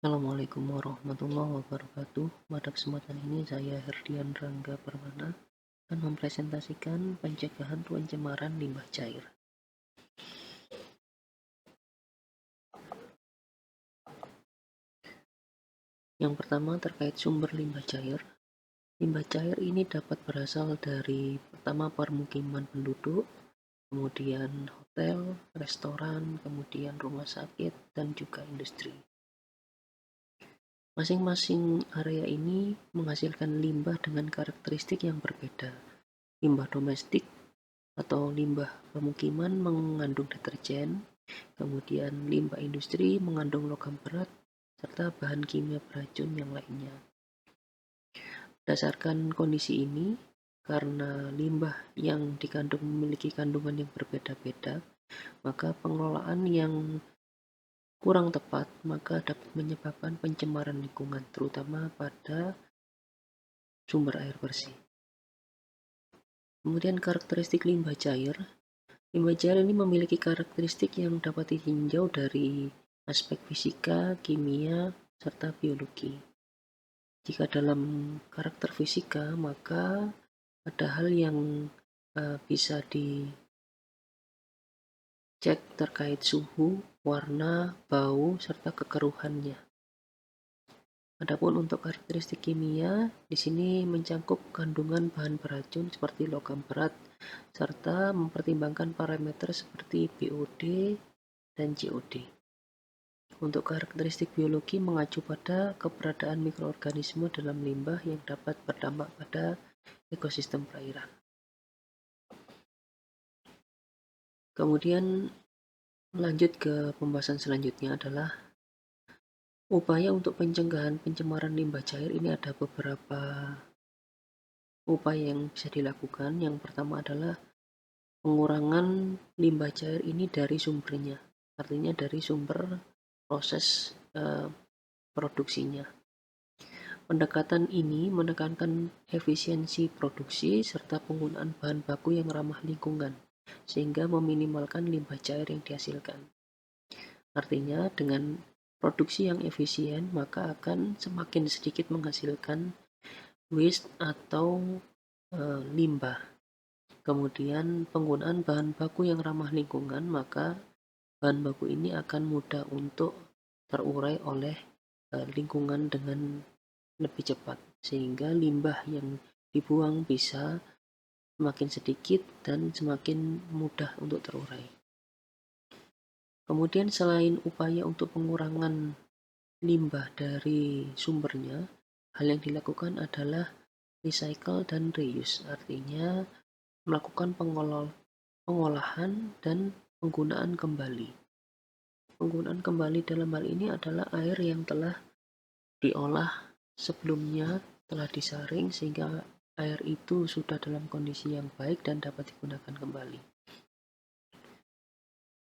Assalamualaikum warahmatullahi wabarakatuh. Pada kesempatan ini saya Herdian Rangga Permana akan mempresentasikan pencegahan pencemaran limbah cair. Yang pertama terkait sumber limbah cair. Limbah cair ini dapat berasal dari pertama permukiman penduduk, kemudian hotel, restoran, kemudian rumah sakit, dan juga industri. Masing-masing area ini menghasilkan limbah dengan karakteristik yang berbeda. Limbah domestik atau limbah pemukiman mengandung deterjen, kemudian limbah industri mengandung logam berat, serta bahan kimia beracun yang lainnya. Berdasarkan kondisi ini, karena limbah yang dikandung memiliki kandungan yang berbeda-beda, maka pengelolaan yang kurang tepat maka dapat menyebabkan pencemaran lingkungan, terutama pada sumber air bersih. Kemudian karakteristik limbah cair. Limbah cair ini memiliki karakteristik yang dapat ditinjau dari aspek fisika, kimia, serta biologi. Jika dalam karakter fisika, maka ada hal yang bisa dicek terkait suhu, warna, bau, serta kekeruhannya. Adapun untuk karakteristik kimia, di sini mencakup kandungan bahan beracun seperti logam berat, serta mempertimbangkan parameter seperti BOD dan COD. Untuk karakteristik biologi mengacu pada keberadaan mikroorganisme dalam limbah yang dapat berdampak pada ekosistem perairan. Kemudian lanjut ke pembahasan selanjutnya adalah upaya untuk pencegahan pencemaran limbah cair. Ini ada beberapa upaya yang bisa dilakukan. Yang pertama adalah pengurangan limbah cair ini dari sumbernya, artinya dari sumber proses produksinya. Pendekatan ini menekankan efisiensi produksi serta penggunaan bahan baku yang ramah lingkungan, sehingga meminimalkan limbah cair yang dihasilkan. Artinya, dengan produksi yang efisien, maka akan semakin sedikit menghasilkan waste atau limbah. Kemudian penggunaan bahan baku yang ramah lingkungan, maka bahan baku ini akan mudah untuk terurai oleh lingkungan dengan lebih cepat, sehingga limbah yang dibuang bisa semakin sedikit dan semakin mudah untuk terurai. Kemudian selain upaya untuk pengurangan limbah dari sumbernya, hal yang dilakukan adalah recycle dan reuse, artinya melakukan pengolahan dan penggunaan kembali. Penggunaan kembali dalam hal ini adalah air yang telah diolah sebelumnya, telah disaring sehingga air itu sudah dalam kondisi yang baik dan dapat digunakan kembali.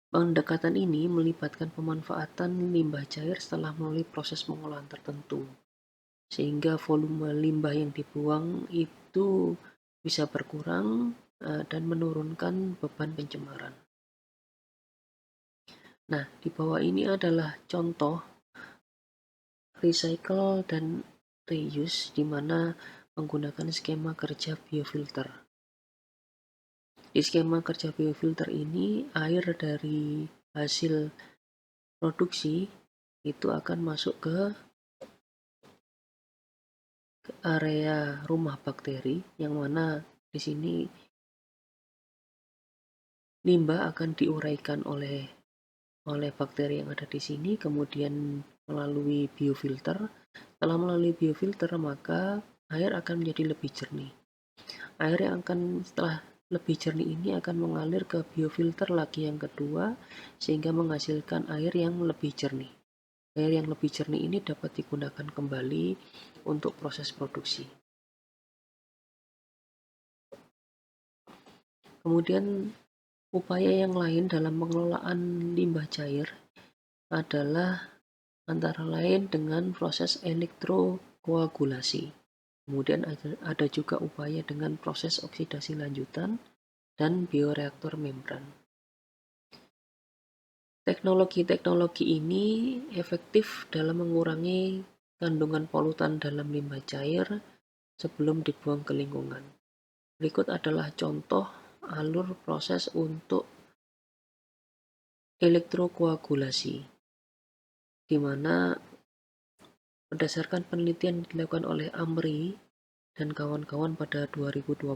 Pendekatan ini melibatkan pemanfaatan limbah cair setelah melalui proses pengolahan tertentu, sehingga volume limbah yang dibuang itu bisa berkurang dan menurunkan beban pencemaran. Nah, di bawah ini adalah contoh recycle dan reuse di mana menggunakan skema kerja biofilter. Di skema kerja biofilter ini, air dari hasil produksi itu akan masuk ke area rumah bakteri, yang mana di sini limbah akan diuraikan oleh bakteri yang ada di sini, kemudian melalui biofilter. Setelah melalui biofilter, maka air akan menjadi lebih jernih. Air yang akan setelah lebih jernih ini akan mengalir ke biofilter lagi yang kedua, sehingga menghasilkan air yang lebih jernih. Air yang lebih jernih ini dapat digunakan kembali untuk proses produksi. Kemudian upaya yang lain dalam pengelolaan limbah cair adalah antara lain dengan proses elektrokoagulasi. Kemudian ada juga upaya dengan proses oksidasi lanjutan dan bioreaktor membran. Teknologi-teknologi ini efektif dalam mengurangi kandungan polutan dalam limbah cair sebelum dibuang ke lingkungan. Berikut adalah contoh alur proses untuk elektrokoagulasi, di mana berdasarkan penelitian yang dilakukan oleh Amri dan kawan-kawan pada 2020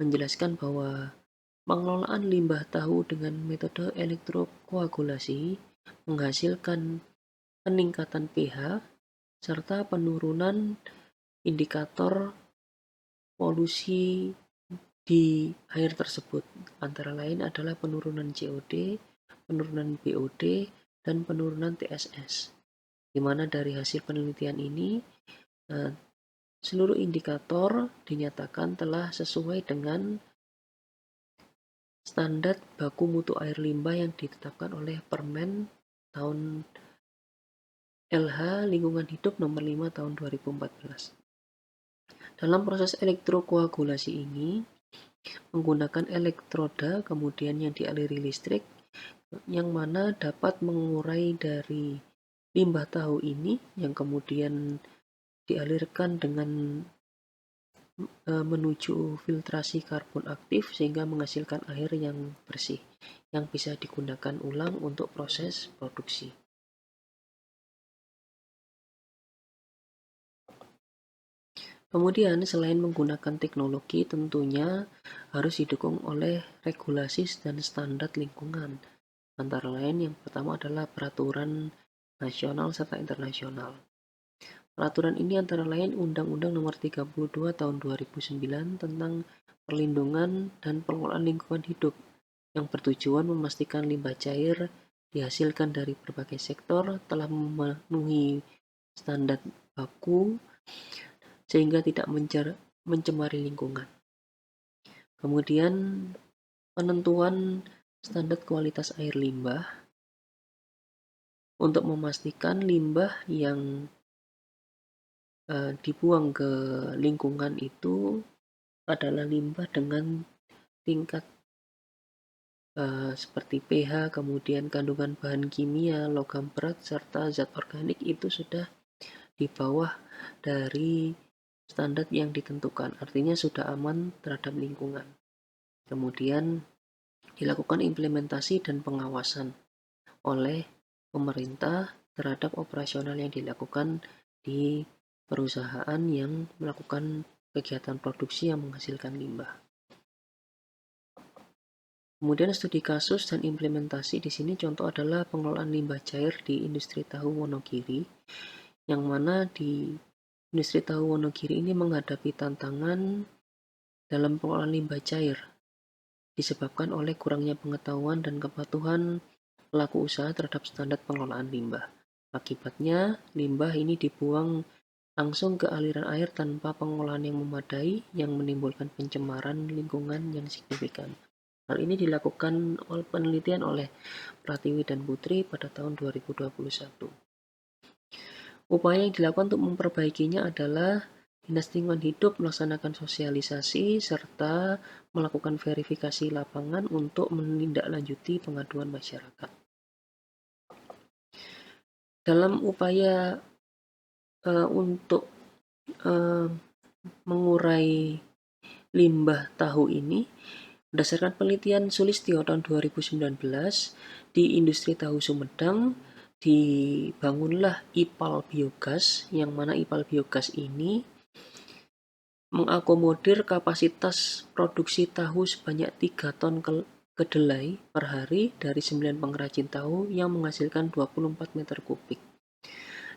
menjelaskan bahwa pengelolaan limbah tahu dengan metode elektrokoagulasi menghasilkan peningkatan pH serta penurunan indikator polusi di air tersebut, antara lain adalah penurunan COD, penurunan BOD, dan penurunan TSS. Di mana dari hasil penelitian ini, seluruh indikator dinyatakan telah sesuai dengan standar baku mutu air limbah yang ditetapkan oleh Permen tahun LH Lingkungan Hidup nomor 5 tahun 2014. Dalam proses elektrokoagulasi ini, menggunakan elektroda kemudian yang dialiri listrik, yang mana dapat mengurai dari limbah tahu ini yang kemudian dialirkan dengan menuju filtrasi karbon aktif sehingga menghasilkan air yang bersih yang bisa digunakan ulang untuk proses produksi. Kemudian selain menggunakan teknologi tentunya harus didukung oleh regulasi dan standar lingkungan. Antara lain yang pertama adalah peraturan nasional serta internasional. Peraturan ini antara lain Undang-Undang Nomor 32 Tahun 2009 tentang perlindungan dan pengelolaan lingkungan hidup yang bertujuan memastikan limbah cair dihasilkan dari berbagai sektor telah memenuhi standar baku sehingga tidak mencemari lingkungan. Kemudian penentuan standar kualitas air limbah untuk memastikan limbah yang dibuang ke lingkungan itu adalah limbah dengan tingkat seperti pH, kemudian kandungan bahan kimia, logam berat, serta zat organik itu sudah di bawah dari standar yang ditentukan, artinya sudah aman terhadap lingkungan. Kemudian dilakukan implementasi dan pengawasan oleh pemerintah terhadap operasional yang dilakukan di perusahaan yang melakukan kegiatan produksi yang menghasilkan limbah. Kemudian studi kasus dan implementasi di sini contoh adalah pengelolaan limbah cair di industri tahu Wonogiri, yang mana di industri tahu Wonogiri ini menghadapi tantangan dalam pengelolaan limbah cair disebabkan oleh kurangnya pengetahuan dan kepatuhan pelaku usaha terhadap standar pengelolaan limbah. Akibatnya, limbah ini dibuang langsung ke aliran air tanpa pengolahan yang memadai yang menimbulkan pencemaran lingkungan yang signifikan. Hal ini dilakukan oleh penelitian oleh Pratiwi dan Putri pada tahun 2021. Upaya yang dilakukan untuk memperbaikinya adalah Dinas Lingkungan Hidup melaksanakan sosialisasi serta melakukan verifikasi lapangan untuk menindaklanjuti pengaduan masyarakat. Dalam upaya untuk mengurai limbah tahu ini, berdasarkan penelitian Sulistyo tahun 2019 di industri tahu Sumedang dibangunlah IPAL biogas, yang mana IPAL biogas ini mengakomodir kapasitas produksi tahu sebanyak 3 ton kedelai per hari dari 9 pengrajin tahu yang menghasilkan 24 meter kubik.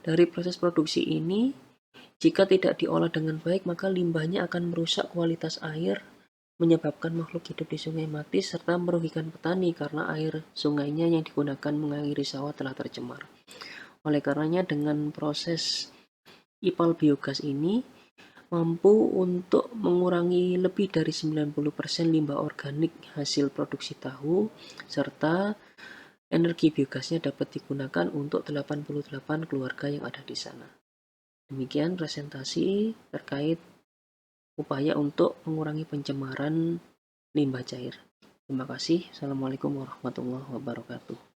Dari proses produksi ini, jika tidak diolah dengan baik, maka limbahnya akan merusak kualitas air, menyebabkan makhluk hidup di sungai mati, serta merugikan petani karena air sungainya yang digunakan mengairi sawah telah tercemar. Oleh karenanya, dengan proses IPAL biogas ini mampu untuk mengurangi lebih dari 90% limbah organik hasil produksi tahu, serta energi biogasnya dapat digunakan untuk 88 keluarga yang ada di sana. Demikian presentasi terkait upaya untuk mengurangi pencemaran limbah cair. Terima kasih. Assalamualaikum warahmatullahi wabarakatuh.